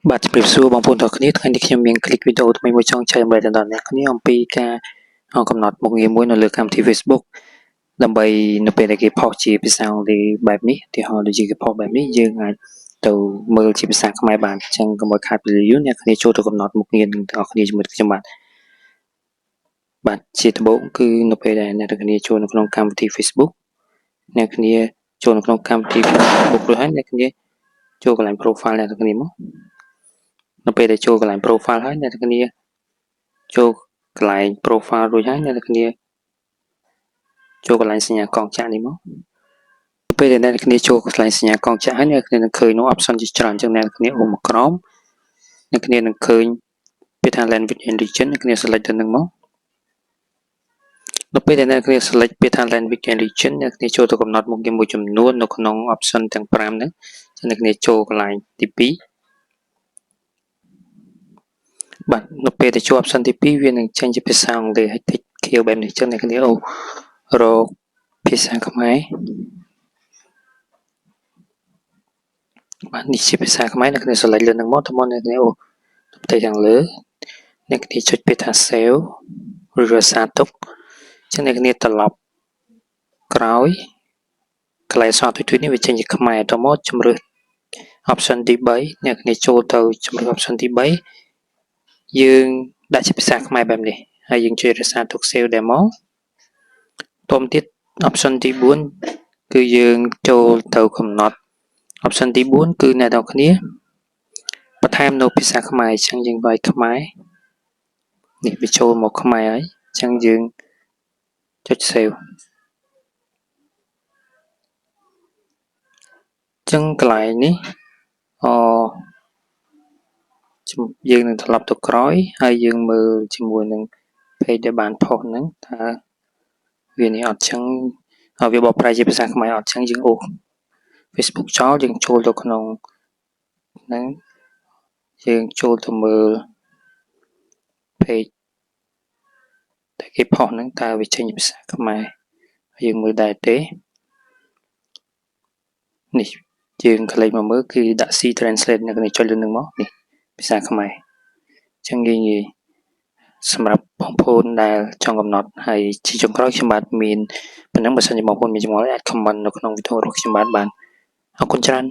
បាទជំរាបសួរបងប្អូនទាំងអស់គ្នាថ្ងៃនេះខ្ញុំមានคลิปវីដេអូថ្មីមួយចង់ចែកម្លែកដល់អ្នកគ្នាអំពីការកំណត់មុខងារមួយនៅលើកម្មវិធី Facebook ដើម្បីនៅពេលដែលគេផុសជាភាសាអង់គ្លេសបែបនេះឧទាហរណ៍ដូចជាគេផុសបែបនេះយើងអាចទៅមើលជាភាសាខ្មែរបានអញ្ចឹងកុំឲ្យខាតពេលវេលាអ្នកគ្នាចូលទៅកំណត់មុខងារទាំងអស់គ្នាជាមួយខ្ញុំបាទជាដំបូងគឺនៅពេលដែលអ្នកគ្នាចូលនៅក្នុងកម្មវិធី Facebook អ្នកគ្នាចូលនៅក្នុងកម្មវិធី Facebook រួចហើយអ្នកគ្នាចូលកន្លែង profile អ្នកគ្នាមកនៅពេលដែលចូលកន្លែង profile ហើយអ្នកគ្នាចូលកន្លែង profile រួចហើយអ្នកគ្នាចូលកន្លែងសញ្ញាកងចាក់នេះមកពេលដែលអ្នកគ្នាចូលកន្លែងសញ្ញាកងចាក់ហើយអ្នកគ្នានឹងឃើញនោះ option ជាច្រើនអញ្ចឹងអ្នកគ្នាអូមកក្រោមអ្នកគ្នានឹងឃើញពាក្យថា language and region អ្នកគ្នា select ទៅនឹងមកនៅពេលដែលអ្នកគ្នា select ពាក្យថា language and region អ្នកគ្នាចូលទៅកំណត់មុខងារមួយចំនួននៅក្នុង option ទាំង5ហ្នឹងអ្នកគ្នាចូលកន្លែងទី2បាទនៅពេលដែលចូល option ទី2វានឹងចេញជាភាសាអង់គ្លេសហើយតិចខៀវបែបនេះអញ្ចឹងអ្នកគ្នាអូរកភាសាខ្មែរបាទនេះជាភាសាខ្មែរអ្នកគ្នា select លើនឹងមកទៅមកអ្នកគ្នាអូផ្ទៃខាងលើអ្នកគ្នាចុចពាក្យថា save ឬរក្សាទុកអញ្ចឹងអ្នកគ្នាត្រឡប់ក្រោយកន្លែងសតទុយនេះវាចេញជាខ្មែរទៅមកជំរឿស option ទី3អ្នកគ្នាចូលទៅជំរឿស option ទី3យើងដាក់ជាភាសាខ្មែរបែបនេះហើយយើងជួយរក្សាទុក save demo តមទៀត option ទី4គឺយើងចូលទៅកំណត់ option ទី4គឺអ្នកនរគ្នាបន្ថែមនៅភាសាខ្មែរអញ្ចឹងយើងវាយខ្មែរនេះវាចូលមកខ្មែរហើយអញ្ចឹងយើងចុច save អញ្ចឹងកន្លែងនេះយើងនឹងត្រឡប់ទៅក្រោយហើយយើងមើលជាមួយនឹង page ដែលបានផុសហ្នឹងថាវានេះអត់ចឹងវាបកប្រែជាភាសាខ្មែរអត់ចឹងយើងអូស Facebook ចោលយើងចូលទៅក្នុងហ្នឹងយើងចូលទៅមើល page តែគេផុសហ្នឹងតើវាចេញជាភាសាខ្មែរហើយយើងមើលដែរទេនេះយើងក្លែកមកមើលគឺដាក់ C translate នៅក្នុងចុចលើនឹងមកនេះភាសាខ្មែរអញ្ចឹងងាយសម្រាប់បងប្អូនដែលចង់កំណត់ហើយជាចុងក្រោយខ្ញុំបាទមានប៉ុណ្ណឹងបើសិនជាបងប្អូនមានចម្ងល់អាច comment នៅក្នុងវីដេអូរបស់ខ្ញុំបាទបានអរគុណច្រើន